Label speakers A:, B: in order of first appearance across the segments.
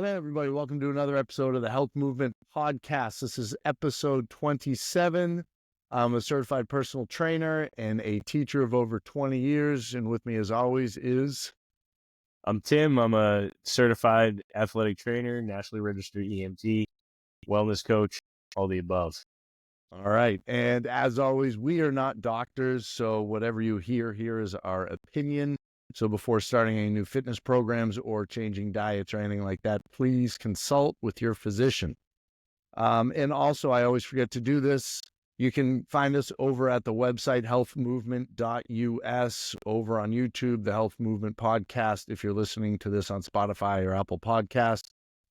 A: Hello, everybody. Welcome to another episode of the Health Movement Podcast. This is episode 27. I'm a certified personal trainer and a teacher of over 20 years. And with me, as always, is...
B: I'm Tim. I'm a certified athletic trainer, nationally registered EMT, wellness coach, all the above.
A: All right. And as always, we are not doctors, so whatever you hear here is our opinion. So before starting any new fitness programs or changing diets or anything like that, please consult with your physician. And also, I always forget to do this. You can find us over at the website, healthmovement.us, over on YouTube, the Health Movement Podcast, if you're listening to this on Spotify or Apple Podcast.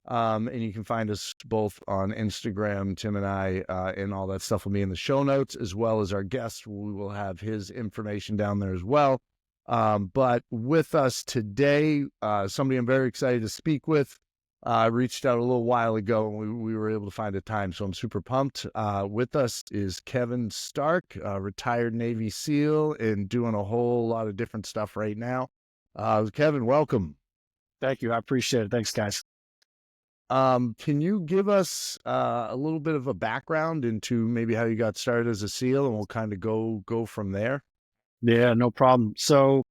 A: And you can find us both on Instagram, Tim and I, and all that stuff will be in the show notes, as well as our guest. We will have his information down there as well. But with us today, somebody I'm very excited to speak with. I reached out a little while ago and we were able to find a time, so I'm super pumped. With us is Kevin Stark, retired Navy SEAL and doing a whole lot of different stuff right now. Kevin, welcome.
C: Thank you. I appreciate it. Thanks, guys.
A: Can you give us a little bit of a background into maybe how you got started as a SEAL, and we'll kind of go from there?
C: Yeah, no problem. So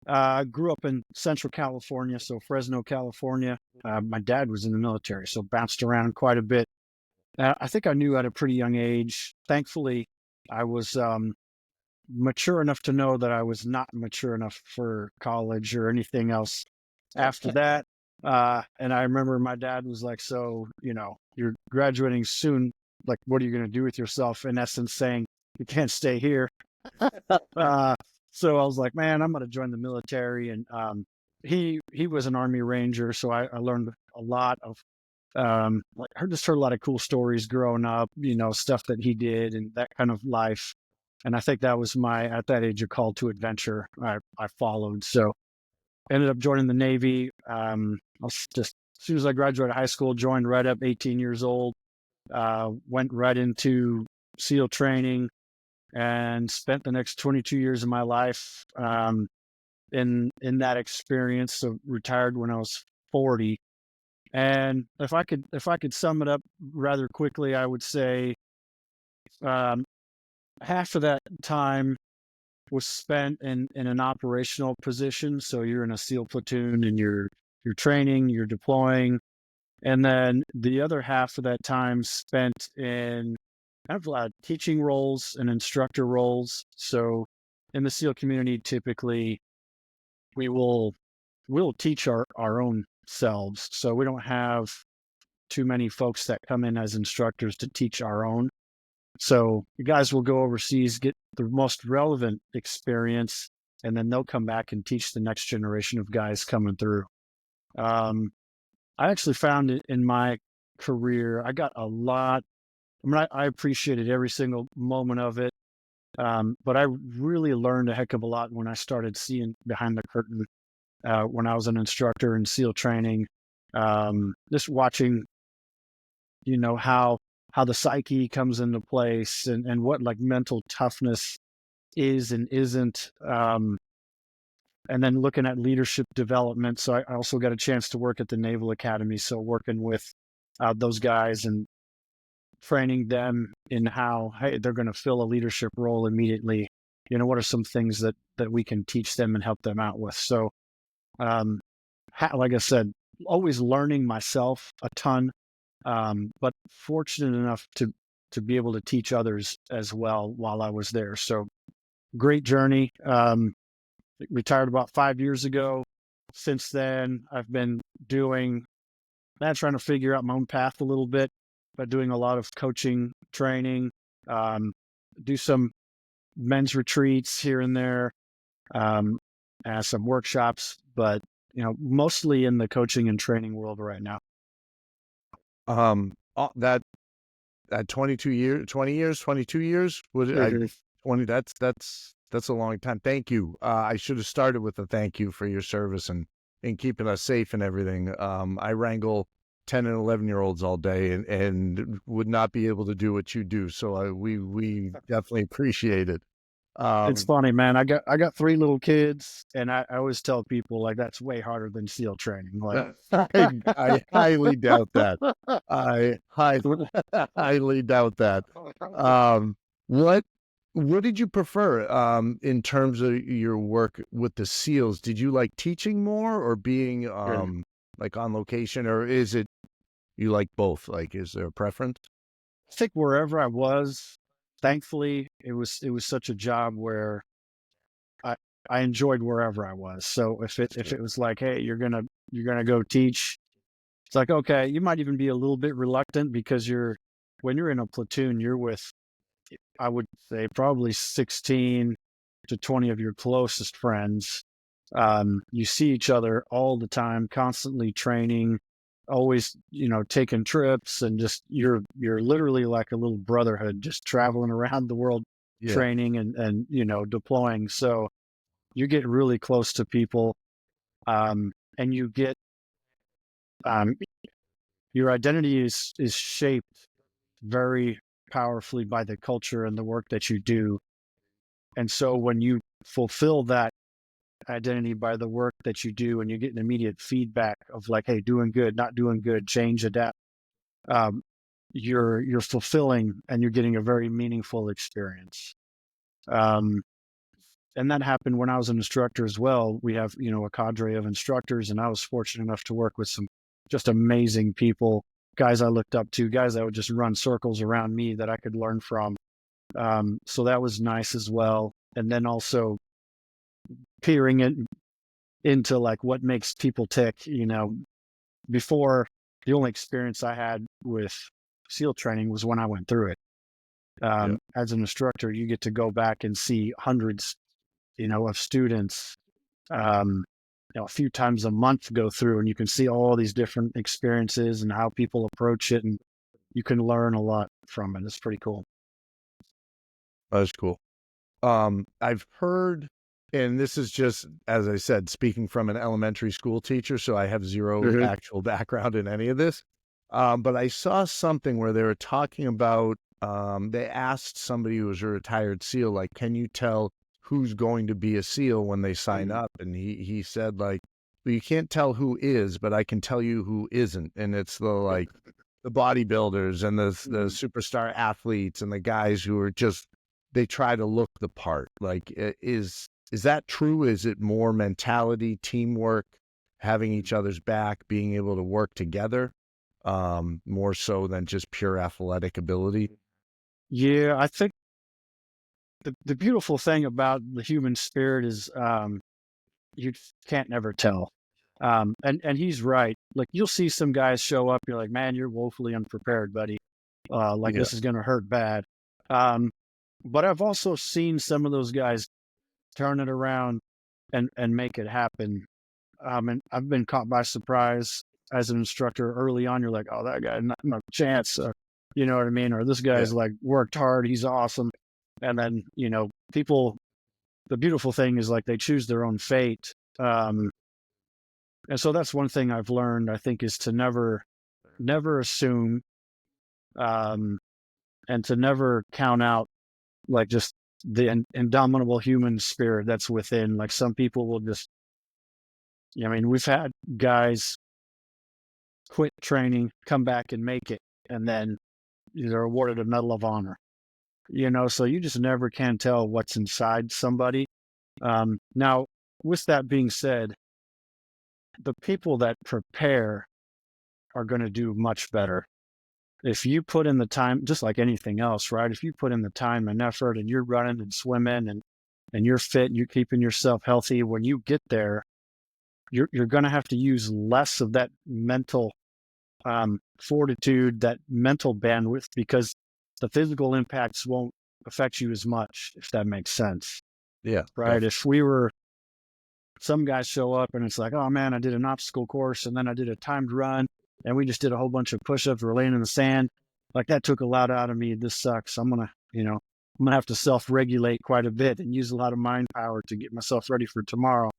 C: I grew up in Central California, so Fresno, California. My dad was in the military, so bounced around quite a bit. I think I knew at a pretty young age. Thankfully, I was mature enough to know that I was not mature enough for college or anything else after that. And I remember my dad was like, so, you're graduating soon. Like, what are you going to do with yourself? In essence, saying you can't stay here. So I was like, man, I'm going to join the military. And he was an Army Ranger. So I learned a lot of, I heard a lot of cool stories growing up, stuff that he did and that kind of life. And I think that was at that age, a call to adventure I followed. So ended up joining the Navy. I was just, as soon as I graduated high school, joined right up, 18 years old, went right into SEAL training and spent the next 22 years of my life in that experience. So retired when I was 40. And if I could sum it up rather quickly, I would say half of that time was spent in an operational position. So you're in a SEAL platoon and you're training, you're deploying. And then the other half of that time spent in kind of teaching roles and instructor roles. So in the SEAL community, typically we'll teach our own selves. So we don't have too many folks that come in as instructors to teach our own. So you guys will go overseas, get the most relevant experience, and then they'll come back and teach the next generation of guys coming through. I actually found it in my career, I got a lot. I appreciated every single moment of it. But I really learned a heck of a lot when I started seeing behind the curtain, when I was an instructor in SEAL training, just watching, how the psyche comes into place and what mental toughness is and isn't. And then looking at leadership development. So I also got a chance to work at the Naval Academy. So working with those guys and training them in how, hey, they're going to fill a leadership role immediately. What are some things that we can teach them and help them out with? So, like I said, always learning myself a ton, but fortunate enough to be able to teach others as well while I was there. So great journey. Retired about 5 years ago. Since then, I've been trying to figure out my own path a little bit, but doing a lot of coaching, training, do some men's retreats here and there, and some workshops, but mostly in the coaching and training world right now.
A: That 22 years, 22 years, was it? 20, that's a long time. Thank you. I should have started with a thank you for your service and keeping us safe and everything. I wrangle 10 and 11-year-olds all day and would not be able to do what you do. So we definitely appreciate it.
C: It's
A: Um,
C: funny, man. I got 3 little kids, and I always tell people like that's way harder than SEAL training. Like,
A: I highly doubt that. I highly, highly doubt that. Um, what what did you prefer in terms of your work with the SEALs? Did you like teaching more or being like on location, or is it you like both? Like, is there a preference?
C: I think wherever I was, thankfully, it was such a job where I I enjoyed wherever I was. So if it was like, hey, you're gonna go teach, it's like, okay, you might even be a little bit reluctant because when you're in a platoon, you're with, I would say, probably 16 to 20 of your closest friends. You see each other all the time, constantly training, always, taking trips, and just you're literally like a little brotherhood, just traveling around the world,
A: Yeah,
C: training and deploying. So you get really close to people, and you get um, your identity is shaped very powerfully by the culture and the work that you do. And so when you fulfill that identity by the work that you do and you get an immediate feedback of like, hey, doing good, not doing good, change, adapt, um, you're fulfilling and you're getting a very meaningful experience. Um, and that happened when I was an instructor as well. We have, a cadre of instructors, and I was fortunate enough to work with some just amazing people, guys I looked up to, guys that would just run circles around me that I could learn from. So that was nice as well. And then also peering into like what makes people tick. Before, the only experience I had with SEAL training was when I went through it.
A: yeah.
C: As an instructor, you get to go back and see hundreds, of students, um, a few times a month go through, and you can see all these different experiences and how people approach it, and you can learn a lot from it. It's pretty cool.
A: That's cool. I've heard, and this is just, as I said, speaking from an elementary school teacher, so I have zero
C: Mhm.
A: actual background in any of this. But I saw something where they were talking about, they asked somebody who was a retired SEAL, like, can you tell who's going to be a SEAL when they sign up? And he said, like, well, you can't tell who is, but I can tell you who isn't. And it's the bodybuilders and the superstar athletes and the guys who are just they try to look the part. Like, is that true? Is it more mentality, teamwork, having each other's back, being able to work together, more so than just pure athletic ability?
C: Yeah, I think the beautiful thing about the human spirit is you can't never tell. And he's right. Like you'll see some guys show up, you're like, man, you're woefully unprepared, buddy. Like
A: Yeah,
C: this is gonna hurt bad. Um, but I've also seen some of those guys turn it around and make it happen. And I've been caught by surprise as an instructor early on. You're like, oh, that guy, not no chance. You know what I mean? Or this
A: yeah,
C: guy's like worked hard. He's awesome. And then, people, the beautiful thing is like they choose their own fate. And so that's one thing I've learned, I think, is to never assume, um, and to never count out like just the indomitable human spirit that's within. Like some people will just, I mean, we've had guys quit training, come back and make it, and then they're awarded a Medal of Honor. So you just never can tell what's inside somebody. Now, with that being said, the people that prepare are going to do much better. If you put in the time, just like anything else, right? If you put in the time and effort and you're running and swimming and you're fit and you're keeping yourself healthy, when you get there, you're going to have to use less of that mental fortitude, that mental bandwidth, because the physical impacts won't affect you as much, if that makes sense,
A: yeah,
C: right?
A: definitely.
C: If we were, some guys show up and it's like, oh man, I did an obstacle course and then I did a timed run and we just did a whole bunch of push-ups, we're laying in the sand. Like that took a lot out of me. This sucks. I'm gonna have to self-regulate quite a bit and use a lot of mind power to get myself ready for tomorrow.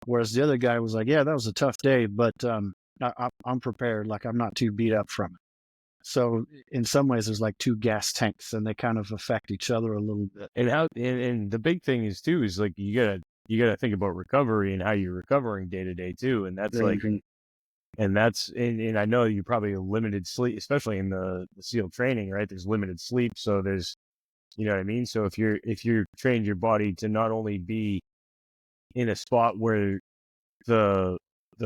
C: Whereas the other guy was like, yeah, that was a tough day, but I'm prepared. Like I'm not too beat up from it. So in some ways, there's like two gas tanks, and they kind of affect each other a little bit.
B: And the big thing is too is like you gotta think about recovery and how you're recovering day to day too, and that's like and I know you probably have limited sleep, especially in the SEAL training, right? There's limited sleep, so there's you know what I mean. So if you're trained your body to not only be in a spot where the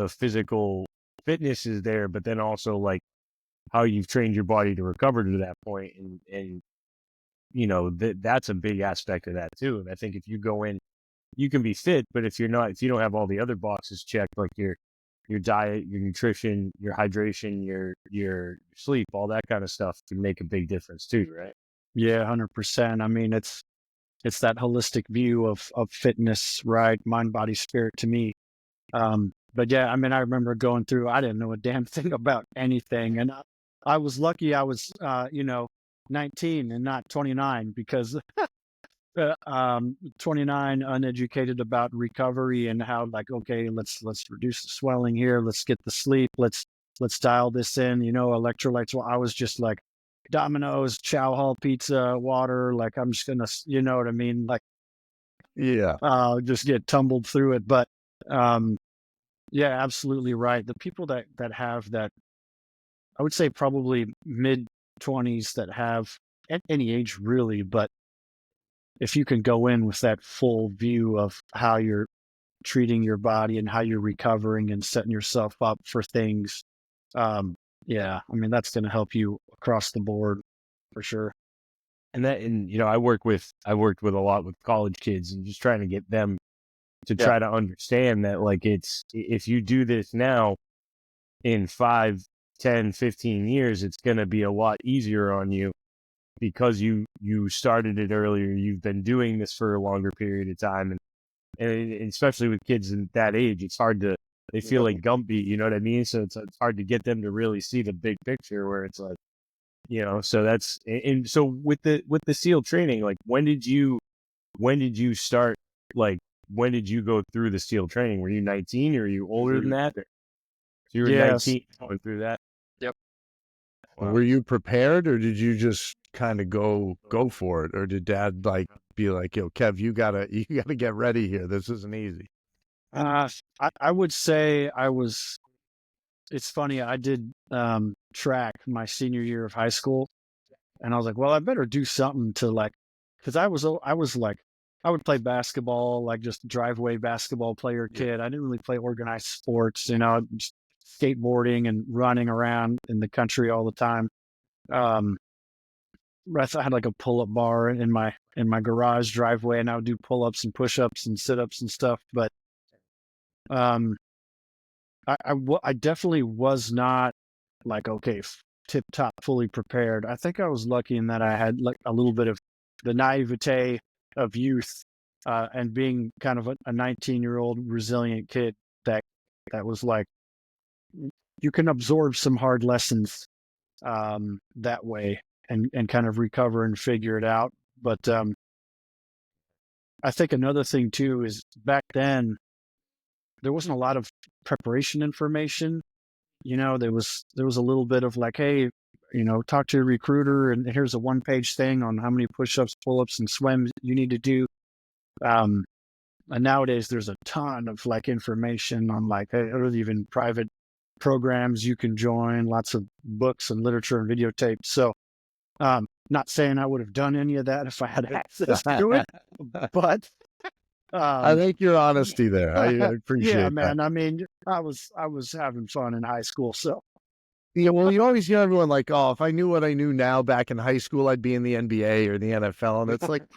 B: physical fitness is there, but then also like how you've trained your body to recover to that point, and you know that's a big aspect of that too. And I think if you go in, you can be fit, but if you don't have all the other boxes checked, like your diet, your nutrition, your hydration, your sleep, all that kind of stuff can make a big difference too, right?
C: Yeah, 100%. I mean, it's that holistic view of fitness, right? Mind, body, spirit to me. But yeah, I mean, I remember going through, I didn't know a damn thing about anything. And I was lucky I was, 19 and not 29, because 29, uneducated about recovery and how, like, okay, let's reduce the swelling here. Let's get the sleep. Let's dial this in, electrolytes. Well, I was just like Domino's, Chow Hall pizza, water. Like, I'm just going to, you know what I mean? Like,
A: Yeah.
C: just get tumbled through it. But, yeah, absolutely right. The people that have that, I would say probably mid-20s, that have, at any age really, but if you can go in with that full view of how you're treating your body and how you're recovering and setting yourself up for things, yeah, I mean, that's going to help you across the board for sure.
B: And you know, I worked with a lot with college kids and just trying to get them to
C: Yeah.
B: try to understand that, like, it's if you do this now, in 5, 10, 15 years, it's going to be a lot easier on you because you started it earlier. You've been doing this for a longer period of time. And especially with kids in that age, it's hard to, they feel like Gumpy, you know what I mean? So it's hard to get them to really see the big picture, where it's like, you know, so that's, and so with the SEAL training, like, when did you start, like, when did you go through the SEAL training? Were you 19 or are you older than that? So you were
C: Yes.
B: 19 going through that?
C: Yep.
B: Wow.
A: Were you prepared, or did you just kind of go for it? Or did Dad like be like, yo, Kev, you gotta get ready here. This isn't easy.
C: I would say it's funny. I did track my senior year of high school, and I was like, well, I better do something to, like, because I was like, I would play basketball, like just driveway basketball player kid. I didn't really play organized sports, just skateboarding and running around in the country all the time. I had like a pull-up bar in my garage driveway, and I would do pull-ups and push-ups and sit-ups and stuff. But um, I definitely was not like, okay, tip top, fully prepared. I think I was lucky in that I had like a little bit of the naivete of youth, and being kind of a 19-year-old resilient kid that was like, you can absorb some hard lessons that way, and kind of recover and figure it out. But I think another thing too is, back then there wasn't a lot of preparation information. There was a little bit of like, hey, talk to a recruiter, and here's a 1-page thing on how many push-ups, pull-ups, and swims you need to do. And nowadays there's a ton of like information on, like, or even private programs you can join, lots of books and literature and videotapes. So not saying I would have done any of that if I had access to it, but
A: I think your honesty there. I appreciate
C: yeah,
A: that.
C: man. I mean, I was having fun in high school, so.
A: Yeah, well, you always hear everyone like, oh, if I knew what I knew now back in high school, I'd be in the NBA or the NFL. And it's like,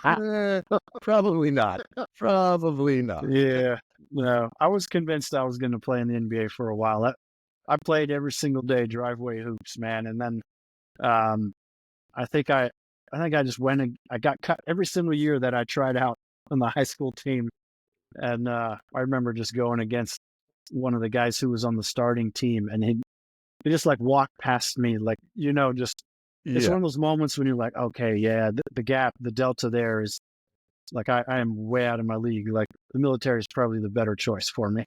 A: probably not. Probably not.
C: Yeah, no, I was convinced I was going to play in the NBA for a while. I played every single day driveway hoops, man. And then I think I just went and I got cut every single year that I tried out on the high school team. And I remember just going against one of the guys who was on the starting team, and he just like walked past me, like, just, it's one of those moments when you're like, okay, yeah, the gap, the delta there is like, I am way out of my league. Like, the military is probably the better choice for me.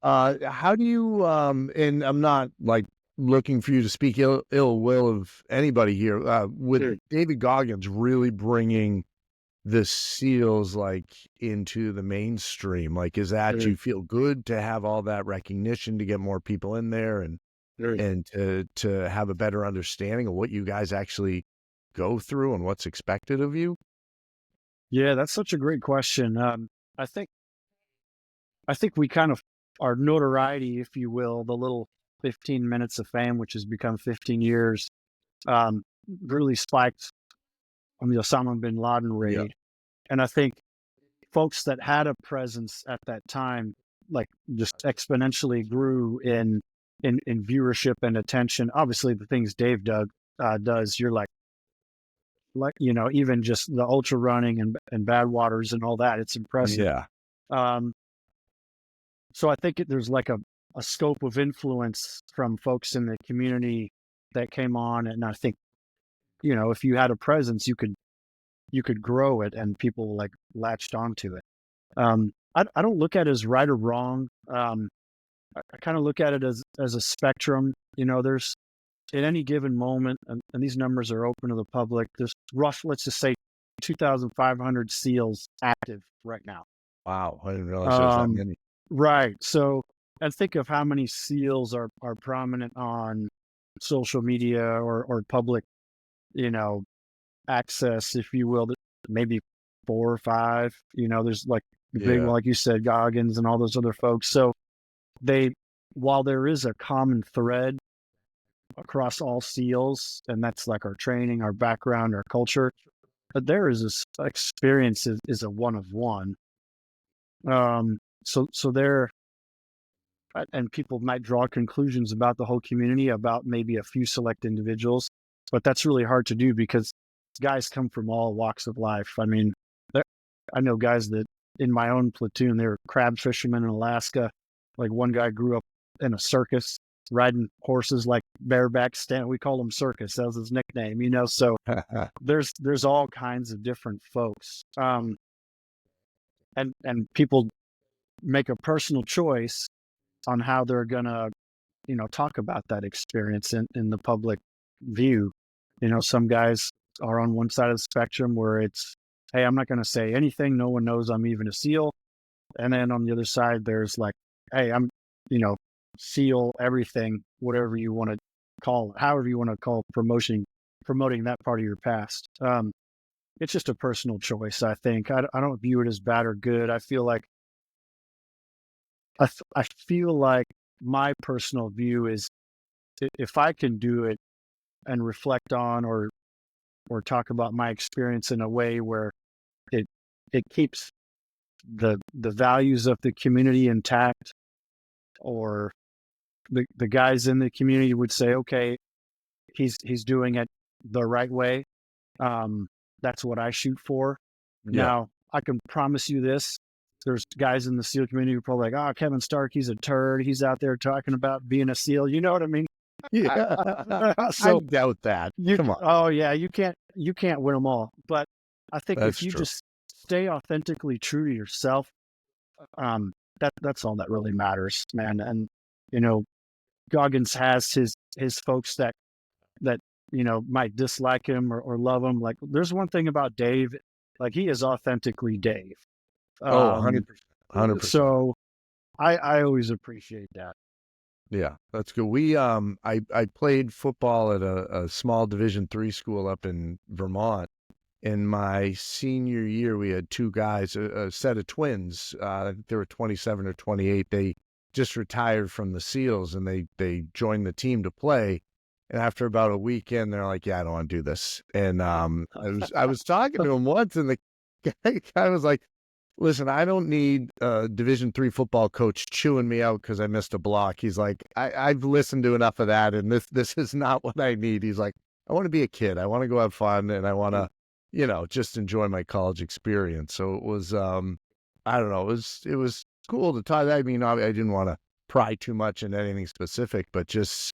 A: How do you, and I'm not like looking for you to speak ill will of anybody here. With
C: Sure.
A: David Goggins really bringing the SEALs like into the mainstream, like, is that
C: Sure.
A: you feel good to have all that recognition to get more people in there and
C: Sure.
A: to have a better understanding of what you guys actually go through and what's expected of you?
C: Yeah, that's such a great question. I think we kind of, our notoriety, if you will, the little 15 minutes of fame, which has become 15 years, um, really spiked on the Osama bin Laden
A: Yeah.
C: raid. And I think folks that had a presence at that time, like, just exponentially grew in viewership and attention. Obviously, the things Dave does, you're like, even just the ultra running and bad waters and all that, it's impressive.
A: Yeah.
C: Um, so I think there's like a scope of influence from folks in the community that came on, and I think, if you had a presence, you could grow it, and people like latched onto it. I don't look at it as right or wrong. I kind of look at it as a spectrum. There's, at any given moment, and these numbers are open to the public, there's let's just say 2,500 SEALs active right now.
A: Wow. I didn't realize there was that many.
C: Right. So, and think of how many SEALs are prominent on social media or public, access, if you will. Maybe 4 or 5. There's like the big,
A: Yeah.
C: like you said, Goggins and all those other folks. So while there is a common thread across all SEALs, and that's like our training, our background, our culture, but there is this experience is a one of one. So there, and people might draw conclusions about the whole community, about maybe a few select individuals, but that's really hard to do because guys come from all walks of life. I mean, I know guys that in my own platoon, they were crab fishermen in Alaska. Like, one guy grew up in a circus, riding horses like bareback stand. We call him Circus. That was his nickname, So there's all kinds of different folks, and people make a personal choice on how they're gonna, talk about that experience in the public view. Some guys are on one side of the spectrum where it's, hey, I'm not going to say anything. No one knows I'm even a SEAL. And then on the other side, there's like, hey, I'm, SEAL everything, whatever you want to call it, however you want to call promoting that part of your past. It's just a personal choice, I think. I don't view it as bad or good. I feel like I feel like my personal view is, if I can do it and reflect on or talk about my experience in a way where it keeps the values of the community intact, or the guys in the community would say, okay, he's doing it the right way. That's what I shoot for.
A: Yeah.
C: Now, I can promise you this. There's guys in the SEAL community who are probably like, oh, Kevin Stark, he's a turd. He's out there talking about being a SEAL. You know what I mean?
A: Yeah.
C: So
A: I doubt that. Come on.
C: oh yeah, you can't win them all. But I think
A: That's
C: if you
A: true.
C: just stay authentically true to yourself, that's all that really matters, man. And Goggins has his folks that might dislike him or love him. Like, there's one thing about Dave, like, he is authentically Dave.
A: Oh, 100%. 100%.
C: So I always appreciate that.
A: Yeah, that's good. We I played football at a small Division III school up in Vermont. In my senior year, we had 2 guys, a set of twins. I think they were 27 or 28. They just retired from the SEALs, and they joined the team to play. And after about a weekend, they're like, "Yeah, I don't want to do this." And I was talking to him once, and the guy was like, "Listen, I don't need a Division III football coach chewing me out because I missed a block." He's like, I've listened to enough of that, and this is not what I need." He's like, "I want to be a kid. I want to go have fun, and I want to, just enjoy my college experience." So it was, I don't know, it was cool to talk. I mean, I didn't want to pry too much into anything specific, but just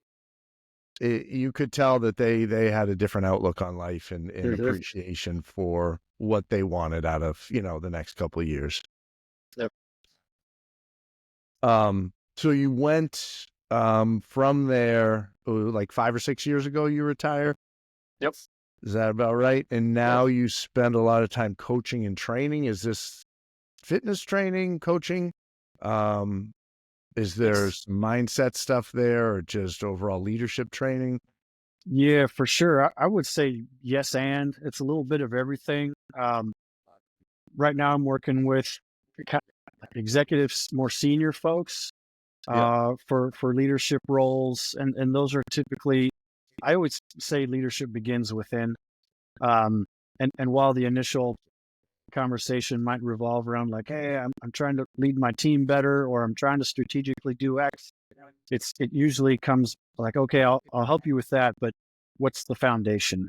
A: you could tell that they had a different outlook on life and appreciation for what they wanted out of, the next couple of years.
C: Yep.
A: So you went From there, like 5 or 6 years ago, you retired.
C: Yep.
A: Is that about right? And now you spend a lot of time coaching and training. Is this fitness training, coaching? Is there some mindset stuff there, or just overall leadership training?
C: Yeah, for sure. I would say yes, and it's a little bit of everything. Right now, I'm working with executives, more senior folks, for leadership roles, and those are typically. I always say leadership begins within, and while the initial conversation might revolve around like, hey, I'm trying to lead my team better, or I'm trying to strategically do X. It usually comes like, okay, I'll help you with that, but what's the foundation?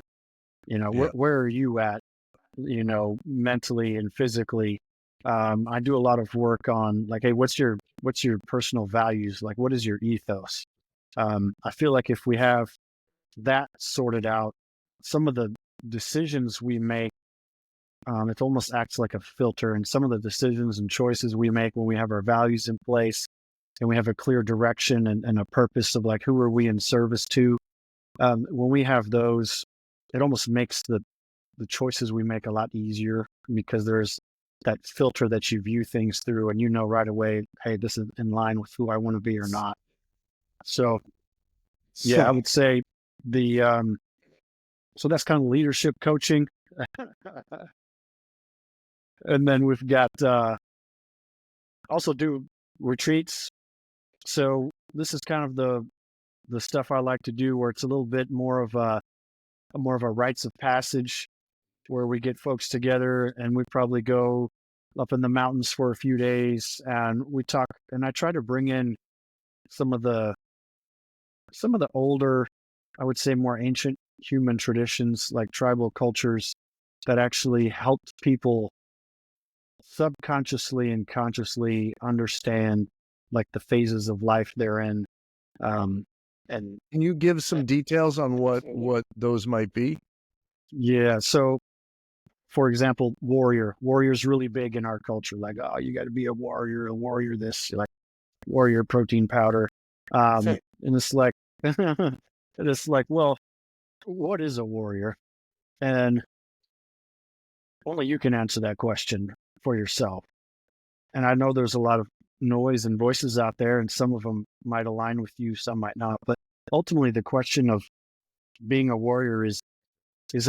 C: Where are you at? Mentally and physically. I do a lot of work on like, hey, what's your personal values? Like, what is your ethos? I feel like if we have that sorted out, some of the decisions we make, it almost acts like a filter. And some of the decisions and choices we make when we have our values in place and we have a clear direction and a purpose of like, who are we in service to? When we have those, it almost makes the choices we make a lot easier because there's that filter that you view things through and right away, hey, this is in line with who I want to be or not. So yeah, I would say so that's kind of leadership coaching. And then we've got also do retreats. So this is kind of the stuff I like to do where it's a little bit more of a rites of passage, where we get folks together and we probably go up in the mountains for a few days and we talk, and I try to bring in some of the older, I would say more ancient human traditions, like tribal cultures that actually helped people subconsciously and consciously understand like the phases of life they're in. And
A: can you give some details on what those might be?
C: Yeah. So for example, warrior's really big in our culture. Like, oh, you got to be a warrior this, like warrior protein powder. And it's like, well, what is a warrior? And only you can answer that question for yourself. And I know there's a lot of noise and voices out there, and some of them might align with you, some might not. But ultimately, the question of being a warrior is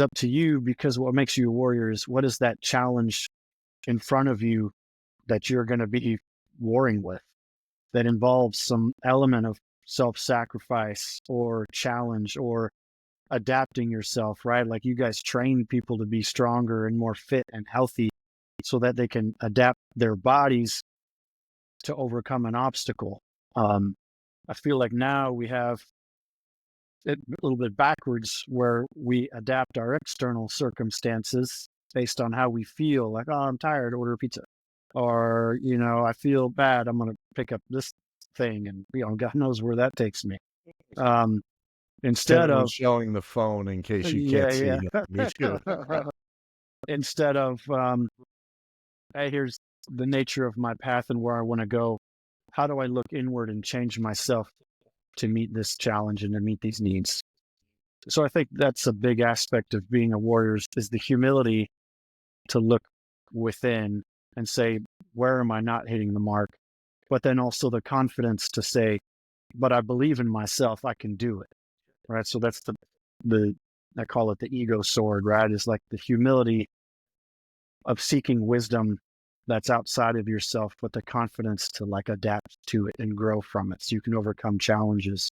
C: up to you, because what makes you a warrior is what is that challenge in front of you that you're going to be warring with, that involves some element of self-sacrifice or challenge or adapting yourself, right? Like you guys train people to be stronger and more fit and healthy so that they can adapt their bodies to overcome an obstacle. I feel like now we have it a little bit backwards, where we adapt our external circumstances based on how we feel. Like, oh, I'm tired, order a pizza. Or, I feel bad, I'm going to pick up this thing. And, God knows where that takes me. Instead of
A: showing the phone in case you can't see me too.
C: Instead of, hey, here's the nature of my path and where I want to go. How do I look inward and change myself to meet this challenge and to meet these needs? So I think that's a big aspect of being a warrior, is the humility to look within and say, where am I not hitting the mark? But then also the confidence to say, but I believe in myself, I can do it. Right. So that's the I call it the ego sword, right? It's like the humility of seeking wisdom that's outside of yourself, but the confidence to like adapt to it and grow from it so you can overcome challenges.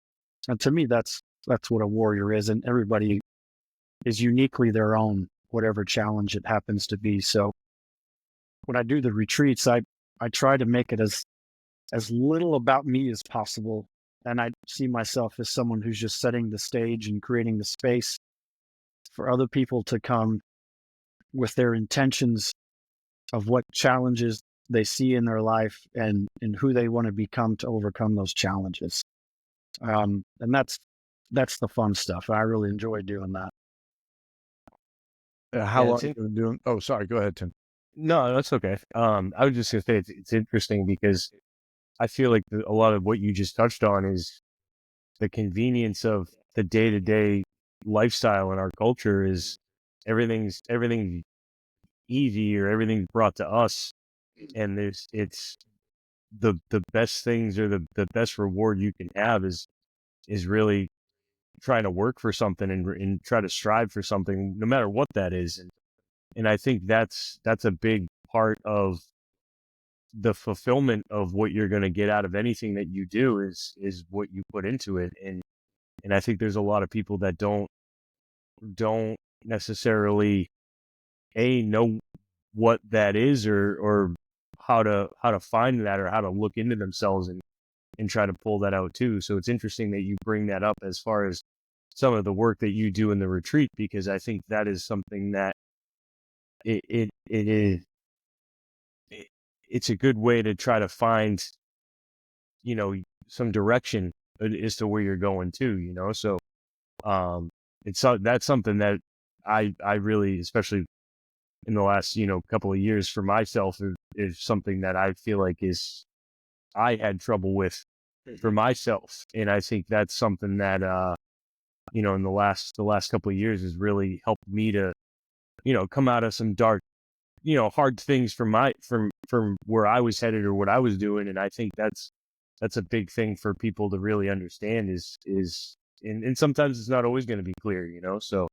C: And to me, that's what a warrior is. And everybody is uniquely their own, whatever challenge it happens to be. So when I do the retreats, I try to make it as little about me as possible. And I see myself as someone who's just setting the stage and creating the space for other people to come with their intentions of what challenges they see in their life and who they want to become to overcome those challenges. And that's the fun stuff. I really enjoy doing that.
A: How long have you been doing? Oh, sorry. Go ahead, Tim.
B: No, that's okay. I was just gonna say it's interesting because I feel like a lot of what you just touched on is the convenience of the day-to-day lifestyle in our culture is everything's easy, or everything's brought to us, and it's the best things, or the best reward you can have is really trying to work for something, and try to strive for something, no matter what that is. And I think that's a big part of the fulfillment of what you're going to get out of anything that you do is what you put into it. And I think there's a lot of people that don't necessarily know what that is, or how to find that, or how to look into themselves and try to pull that out too. So it's interesting that you bring that up as far as some of the work that you do in the retreat, because I think that is something that it's a good way to try to find, some direction as to where you're going to, so that's something that I really, especially in the last, couple of years for myself, is something that I feel like I had trouble with for myself. And I think that's something that, in the last couple of years has really helped me to, come out of some dark, hard things from where I was headed or what I was doing. And I think that's a big thing for people to really understand is, and sometimes it's not always going to be clear, so,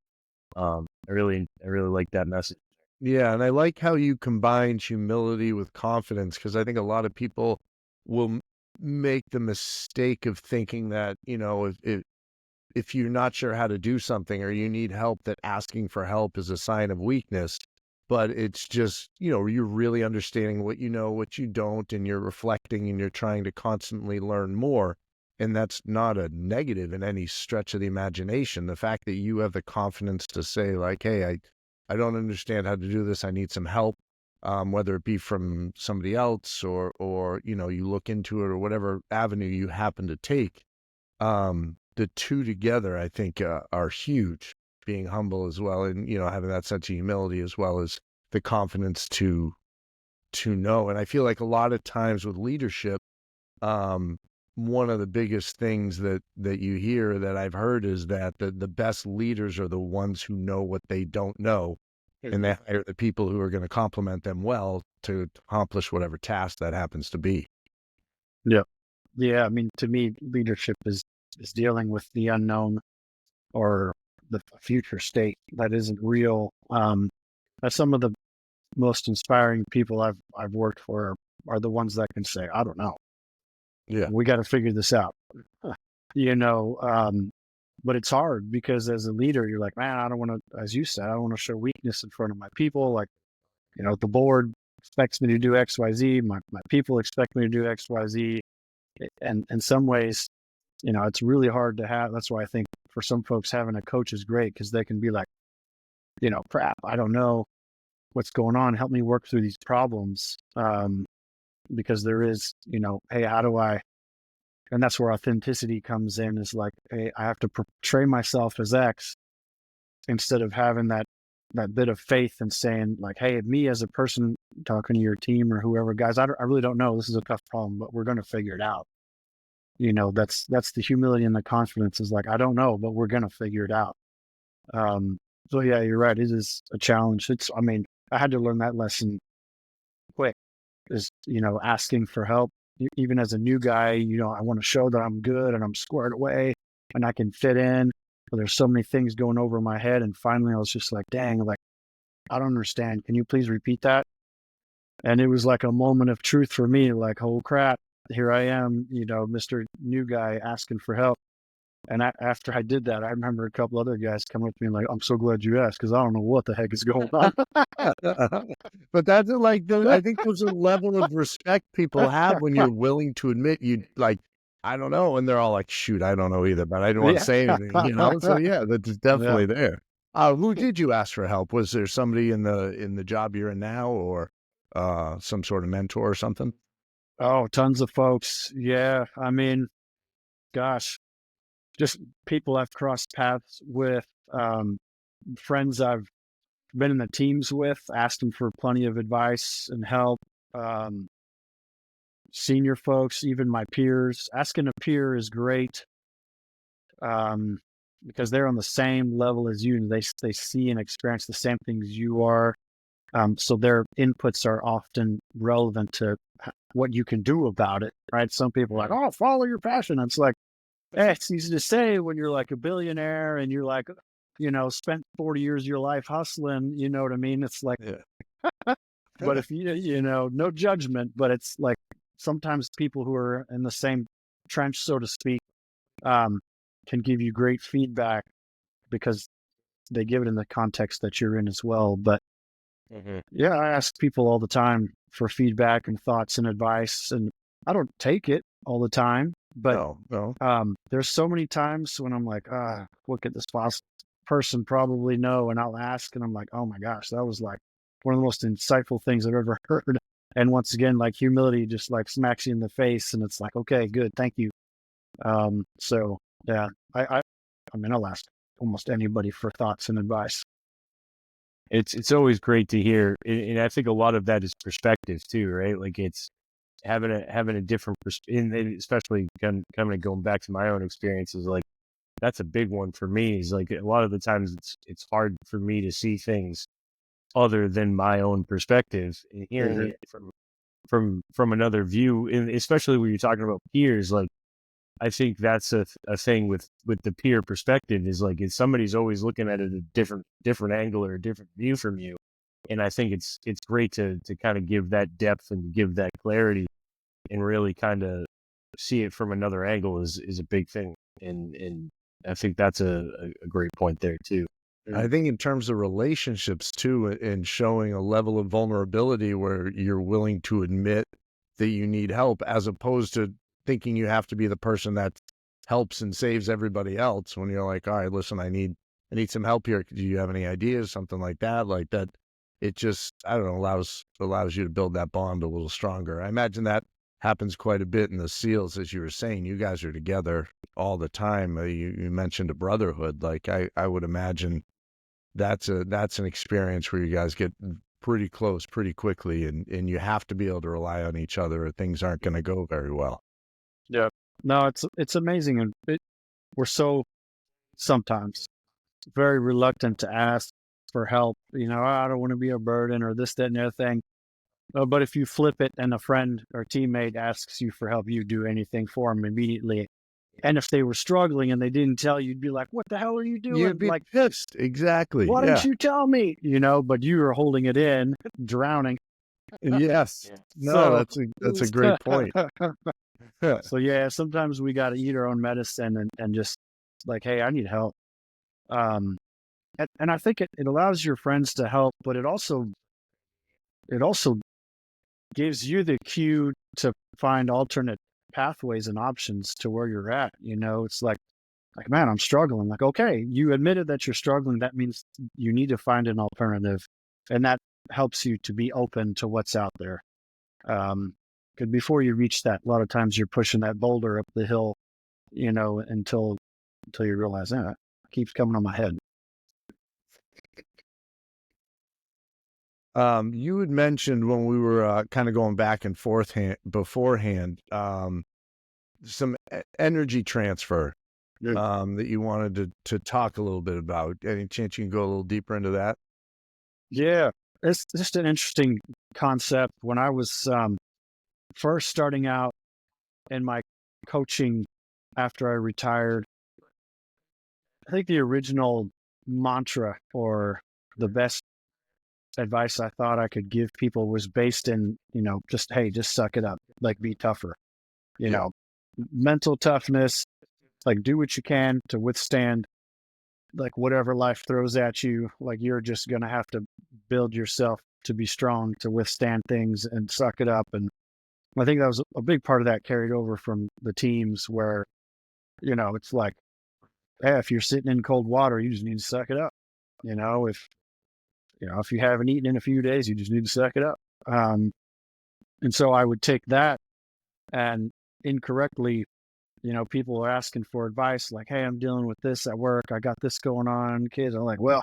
B: I really like that message.
A: Yeah, and I like how you combined humility with confidence, because I think a lot of people will make the mistake of thinking that, if you're not sure how to do something or you need help, that asking for help is a sign of weakness. But it's just, you're really understanding what you know, what you don't, and you're reflecting and you're trying to constantly learn more. And that's not a negative in any stretch of the imagination. The fact that you have the confidence to say, like, hey, I don't understand how to do this. I need some help, whether it be from somebody else or you look into it, or whatever avenue you happen to take. The two together, I think, are huge. Being humble as well, and having that sense of humility, as well as the confidence to know. And I feel like a lot of times with leadership, one of the biggest things that you hear, that I've heard, is that the best leaders are the ones who know what they don't know, and they hire the people who are going to complement them well to accomplish whatever task that happens to be.
C: Yeah. I mean, to me, leadership is dealing with the unknown, or the future state that isn't real. Some of the most inspiring people I've worked for are the ones that can say, I don't know.
A: Yeah.
C: We got to figure this out. But it's hard, because as a leader, you're like, man, I don't want to, as you said, I don't want to show weakness in front of my people. Like, the board expects me to do X, Y, Z. My people expect me to do X, Y, Z. And in some ways, it's really hard to have. That's why I think for some folks, having a coach is great, because they can be like, crap, I don't know what's going on. Help me work through these problems. Because there is, hey, how do I, and that's where authenticity comes in, is like, hey, I have to portray myself as X, instead of having that bit of faith and saying, like, hey, me as a person talking to your team or whoever, guys, I really don't know. This is a tough problem, but we're going to figure it out. That's the humility and the confidence, is like, I don't know, but we're going to figure it out. So yeah, you're right. It is a challenge. I had to learn that lesson quick, is, asking for help. Even as a new guy, I want to show that I'm good and I'm squared away and I can fit in. But there's so many things going over my head. And finally, I was just like, dang, like, I don't understand. Can you please repeat that? And it was like a moment of truth for me, like, oh crap, here I am, Mr. New Guy asking for help. And after I did that, I remember a couple other guys coming up to me like, I'm so glad you asked, because I don't know what the heck is going on.
A: But that's I think there's a level of respect people have when you're willing to admit you, like, I don't know. And they're all like, shoot, I don't know either, but I don't want to say anything, So yeah, that's definitely there. Who did you ask for help? Was there somebody in the job you're in now, or some sort of mentor or something?
C: Oh, tons of folks. Yeah. I mean, gosh, just people I've crossed paths with, friends I've been in the teams with, asked them for plenty of advice and help. Senior folks, even my peers. Asking a peer is great. because they're on the same level as you. They see and experience the same things you are. So their inputs are often relevant to what you can do about it, right? Some people are like, oh, follow your passion. It's like, it's easy to say when you're like a billionaire and you're like, spent 40 years of your life hustling, you know what I mean? It's like, but if no judgment, but it's like sometimes people who are in the same trench, so to speak, can give you great feedback because they give it in the context that you're in as well. But yeah, I ask people all the time for feedback and thoughts and advice, and I don't take it all the time, but
A: no.
C: There's so many times when I'm like, what could this person probably know? And I'll ask, and I'm like, oh my gosh, that was like one of the most insightful things I've ever heard. And once again, like humility just like smacks you in the face, and it's like, okay, good, thank you. So yeah, I mean, I'll ask almost anybody for thoughts and advice.
B: It's always great to hear, and I think a lot of that is perspective too, right? Like it's having a different perspective, especially kind of going back to my own experiences. Like that's a big one for me. Is like a lot of the times it's hard for me to see things other than my own perspective, and hearing it from another view, and especially when you're talking about peers. Like I think that's a thing with the peer perspective is like if somebody's always looking at it a different angle or a different view from you. And I think it's great to kind of give that depth and give that clarity and really kind of see it from another angle is a big thing. And I think that's a great point there too.
A: I think in terms of relationships too, and showing a level of vulnerability where you're willing to admit that you need help, as opposed to thinking you have to be the person that helps and saves everybody else. When you're like, all right, listen, I need some help here. Do you have any ideas? Something like that. It just, I don't know, allows you to build that bond a little stronger. I imagine that happens quite a bit in the SEALs, as you were saying. You guys are together all the time. You mentioned a brotherhood. Like I would imagine that's an experience where you guys get pretty close pretty quickly, and you have to be able to rely on each other or things aren't going to go very well.
C: Yeah. No, it's amazing. And we're so sometimes very reluctant to ask for help. I don't want to be a burden or this, that, and the other thing. But if you flip it and a friend or teammate asks you for help, you do anything for them immediately. And if they were struggling and they didn't tell you, you'd be like, what the hell are you doing?
A: You'd be
C: like
A: pissed. Exactly.
C: Why didn't you tell me? But you were holding it in, drowning.
A: Yes. No, that's a great point.
C: So yeah, sometimes we got to eat our own medicine and just like, hey, I need help. And I think it allows your friends to help, but it also gives you the cue to find alternate pathways and options to where you're at. It's like, man, I'm struggling. Like, okay, you admitted that you're struggling. That means you need to find an alternative. And that helps you to be open to what's out there. Because before you reach that, a lot of times you're pushing that boulder up the hill, until you realize, it keeps coming on my head.
A: You had mentioned when we were kind of going back and forth beforehand, some energy transfer that you wanted to talk a little bit about. Any chance you can go a little deeper into that?
C: Yeah, it's just an interesting concept. When I was first starting out in my coaching after I retired, I think the original mantra or the best advice I thought I could give people was based in, just, hey, just suck it up, like be tougher, mental toughness, like do what you can to withstand like whatever life throws at you. Like you're just going to have to build yourself to be strong, to withstand things and suck it up. And I think that was a big part of that carried over from the teams where, it's like, hey, if you're sitting in cold water, you just need to suck it up. If you haven't eaten in a few days, you just need to suck it up. And so I would take that and incorrectly, people are asking for advice like, hey, I'm dealing with this at work. I got this going on, kids. I'm like, well,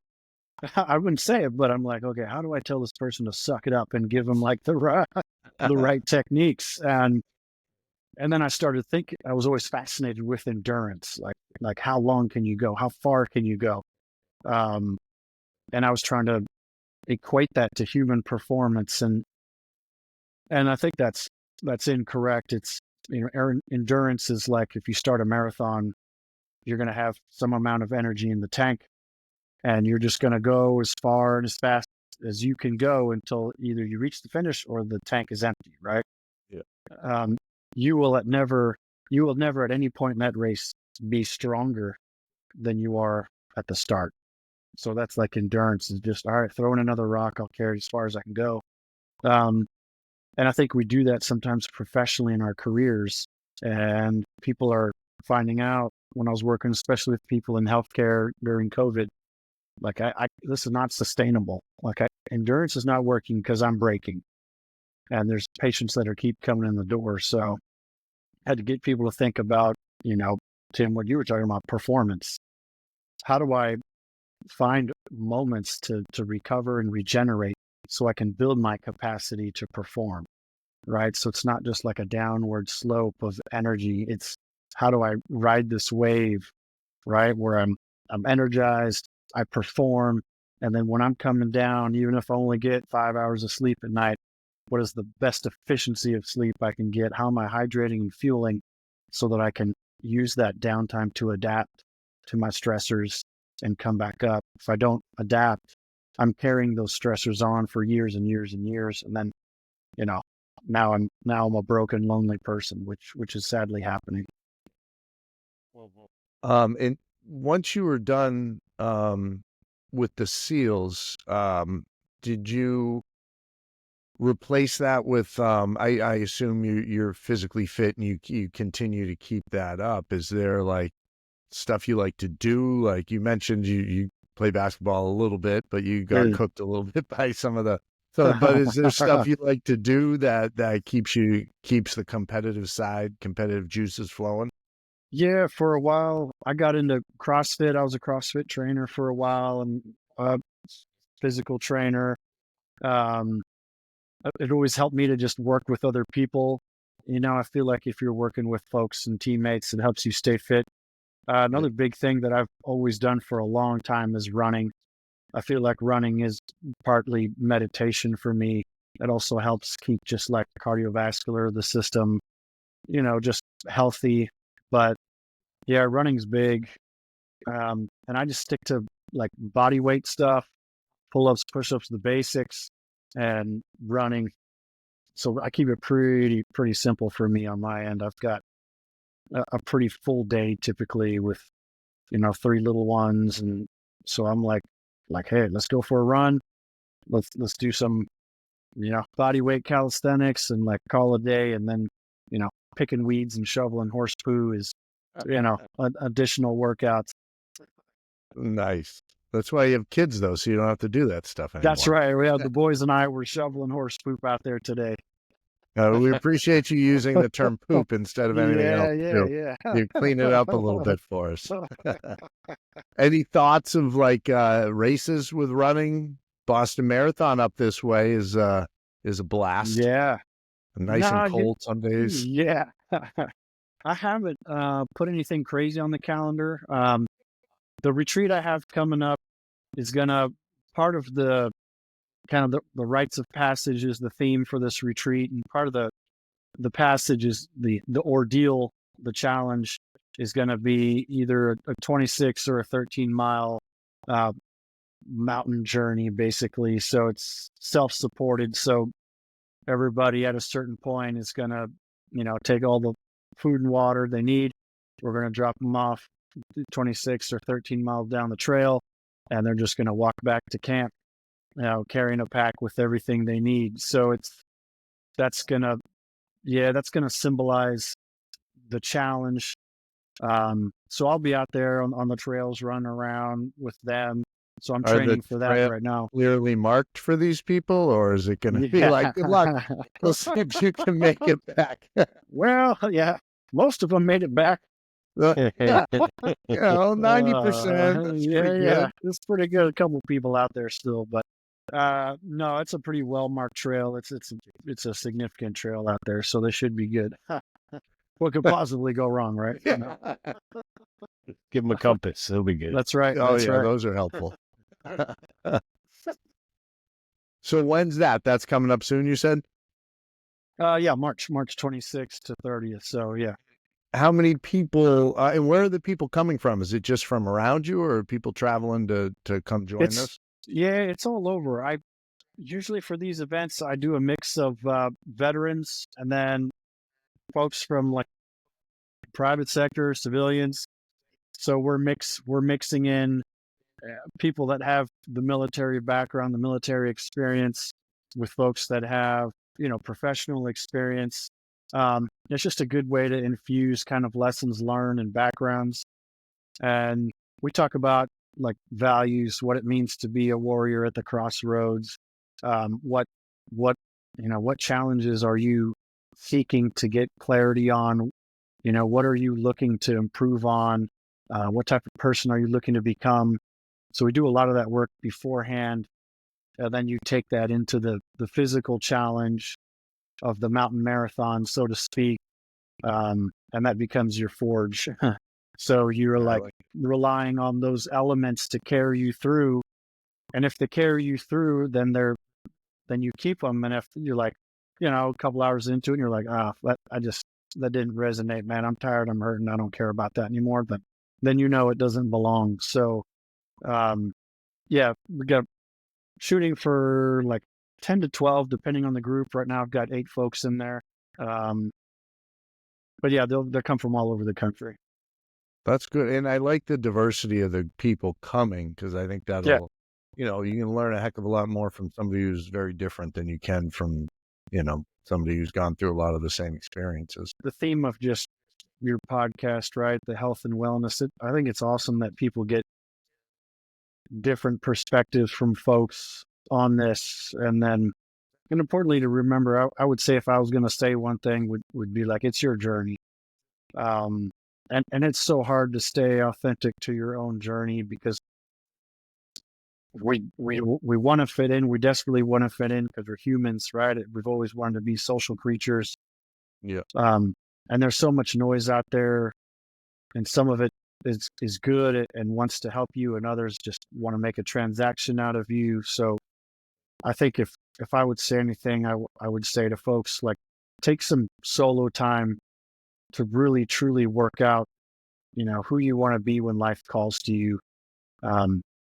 C: I wouldn't say it, but I'm like, okay, how do I tell this person to suck it up and give them like the right techniques? And then I started thinking, I was always fascinated with endurance. Like, Like how long can you go? How far can you go? And I was trying to equate that to human performance, and I think that's incorrect. It's, endurance is like if you start a marathon, you're going to have some amount of energy in the tank, and you're just going to go as far and as fast as you can go until either you reach the finish or the tank is empty, right?
A: Yeah.
C: You will never at any point in that race be stronger than you are at the start. So that's like endurance, is just, all right, throw in another rock, I'll carry it as far as I can go. And I think we do that sometimes professionally in our careers, and people are finding out, when I was working, especially with people in healthcare during COVID, like this is not sustainable. Like endurance is not working because I'm breaking, and there's patients that are keep coming in the door. So I had to get people to think about, Tim, what you were talking about, performance. How do I find moments to recover and regenerate so I can build my capacity to perform, right? So it's not just like a downward slope of energy. It's how do I ride this wave, right? Where I'm energized, I perform, and then when I'm coming down, even if I only get 5 hours of sleep at night, what is the best efficiency of sleep I can get? How am I hydrating and fueling so that I can use that downtime to adapt to my stressors and come back up? If I don't adapt, I'm carrying those stressors on for years and years and years. And then, now I'm a broken, lonely person, which is sadly happening.
A: And once you were done with the SEALs, did you replace that with I assume you're physically fit and you continue to keep that up? Is there like stuff you like to do? Like you mentioned you play basketball a little bit, but you got cooked a little bit by some of the but is there stuff you like to do that keeps the competitive juices flowing?
C: Yeah, for a while I got into CrossFit. I was a CrossFit trainer for a while, and physical trainer. It always helped me to just work with other people. I feel like if you're working with folks and teammates, it helps you stay fit. Another big thing that I've always done for a long time is running. I feel like running is partly meditation for me. It also helps keep just like cardiovascular, the system, just healthy. But yeah, running's big. And I just stick to like body weight stuff, pull-ups, push-ups, the basics, and running. So I keep it pretty simple for me on my end. I've got a pretty full day typically with, 3 little ones. And so I'm like, hey, let's go for a run. Let's do some, body weight calisthenics and like call a day. And then, picking weeds and shoveling horse poo is, additional workouts.
A: Nice. That's why you have kids though, so you don't have to do that stuff anymore.
C: That's right. We have the boys and I were shoveling horse poop out there today.
A: We appreciate you using the term poop instead of anything else.
C: Yeah.
A: You clean it up a little bit for us. Any thoughts of like races with running? Boston Marathon up this way is a blast.
C: Yeah.
A: Nice and cold some days.
C: Yeah. I haven't put anything crazy on the calendar. The retreat I have coming up is part of the kind of the rites of passage is the theme for this retreat, and part of the passage is the ordeal. The challenge is going to be either a 26 or a 13-mile mountain journey, basically. So it's self-supported. So everybody at a certain point is going to, take all the food and water they need. We're going to drop them off 26 or 13 miles down the trail, and they're just going to walk back to camp, carrying a pack with everything they need. So that's going to symbolize the challenge. So I'll be out there on the trails running around with them. So I'm training for that right now.
A: Clearly marked for these people, or is it going to be like, good luck, we'll see if you can make it back?
C: Well, yeah, most of them made it back.
A: 90%.
C: Yeah, it's pretty good. A couple people out there still, but no, it's a pretty well marked trail. It's a significant trail out there, so they should be good. What could possibly go wrong, right?
B: Give them a compass. It'll be good.
C: That's right.
A: Oh,
C: That's
A: yeah,
C: right.
A: those are helpful. So when's that? That's coming up soon, you said?
C: Yeah, March 26th to 30th. So yeah.
A: How many people, and where are the people coming from? Is it just from around you, or are people traveling to come join this?
C: Yeah, it's all over. I usually for these events, I do a mix of veterans and then folks from like private sector, civilians. So we're mixing in people that have the military background, the military experience, with folks that have professional experience. It's just a good way to infuse kind of lessons learned and backgrounds. And we talk about like values, what it means to be a warrior at the crossroads. What what challenges are you seeking to get clarity on? What are you looking to improve on? What type of person are you looking to become? So we do a lot of that work beforehand. And then you take that into the physical challenge of the mountain marathon, so to speak. And that becomes your forge. So you're like relying on those elements to carry you through. And if they carry you through, then you keep them. And if you're like, a couple hours into it, and you're like, that didn't resonate, man. I'm tired. I'm hurting. I don't care about that anymore. But then it doesn't belong. So, yeah, we got shooting for like 10 to 12, depending on the group. Right now, I've got 8 folks in there. But yeah, they'll come from all over the country.
A: That's good. And I like the diversity of the people coming, because I think that'll, you can learn a heck of a lot more from somebody who's very different than you can from, somebody who's gone through a lot of the same experiences.
C: The theme of just your podcast, right? The health and wellness. I think it's awesome that people get different perspectives from folks on this. And then, and importantly to remember, I would say if I was going to say one thing would be like, it's your journey. And it's so hard to stay authentic to your own journey because we want to fit in. We desperately want to fit in because we're humans, right? We've always wanted to be social creatures.
A: Yeah.
C: And there's so much noise out there, and some of it is good and wants to help you, and others just want to make a transaction out of you. So I think if I would say anything, I would say to folks, like, take some solo time to really truly work out, who you want to be when life calls to you,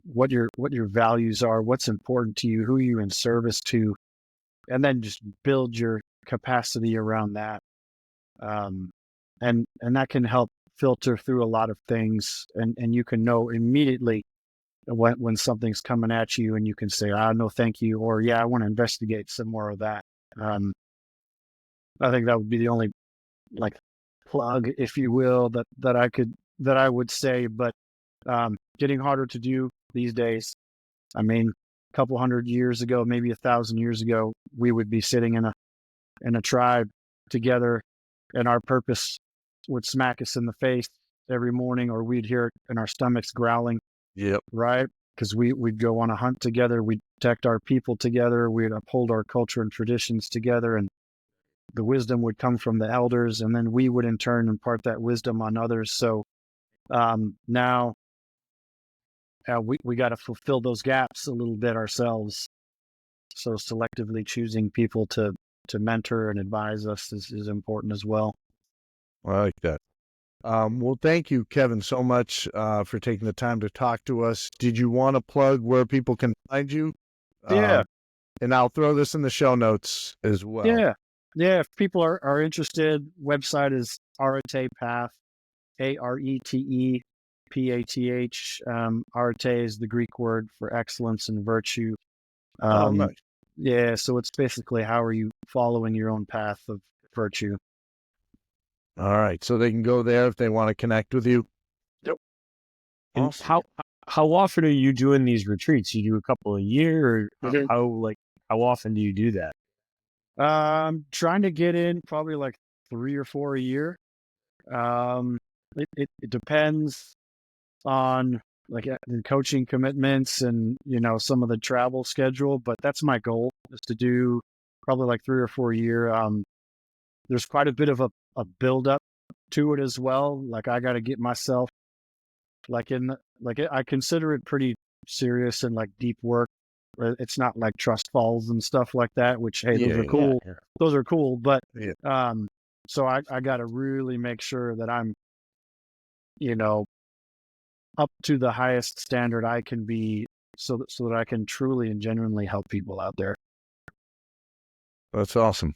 C: what your values are, what's important to you, who you're in service to, and then just build your capacity around that. And that can help filter through a lot of things, and you can know immediately when something's coming at you, and you can say, no, thank you, or yeah, I want to investigate some more of that. I think that would be the only like plug, if you will, that I would say. But getting harder to do these days. I mean, a couple hundred years ago, maybe 1,000 years ago, we would be sitting in a tribe together, and our purpose would smack us in the face every morning, or we'd hear it in our stomachs growling.
A: Yep.
C: Right? Because we'd go on a hunt together, we'd protect our people together, we'd uphold our culture and traditions together, and the wisdom would come from the elders, and then we would in turn impart that wisdom on others. So now we got to fulfill those gaps a little bit ourselves. So selectively choosing people to mentor and advise us is important as well.
A: I like that. Well, thank you, Kevin, so much for taking the time to talk to us. Did you want to plug where people can find you?
C: Yeah.
A: And I'll throw this in the show notes as well.
C: Yeah. If people are interested, website is Arete Path, ARETE PATH. Arete is the Greek word for excellence and virtue.
A: Nice.
C: Yeah, so it's basically how are you following your own path of virtue.
A: All right, so they can go there if they want to connect with you.
C: Yep.
B: Awesome. How often are you doing these retreats? You do a couple a year, or how often do you do that?
C: Trying to get in probably like 3 or 4 a year. It depends on like the coaching commitments and some of the travel schedule, but that's my goal, is to do probably like 3 or 4 a year. There's quite a bit of a build up to it as well. Like I got to get myself I consider it pretty serious and like deep work. It's not like trust falls and stuff like that, which, hey, those are cool.
B: Yeah.
C: Those are cool. But,
A: Yeah.
C: so I got to really make sure that I'm, you know, up to the highest standard I can be so that I can truly and genuinely help people out there.
A: That's awesome.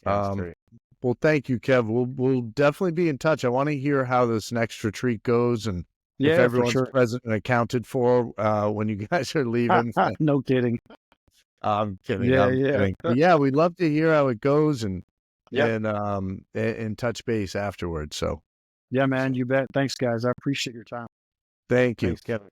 B: That's great.
A: Well, thank you, Kev. We'll definitely be in touch. I want to hear how this next retreat goes and if everyone's present and accounted for when you guys are leaving.
C: No kidding.
A: I'm kidding.
C: Yeah,
A: I'm kidding. But yeah, we'd love to hear how it goes and touch base afterwards. So
C: yeah, man, you bet. Thanks, guys. I appreciate your time.
A: Thank you.
B: Thanks, Kevin.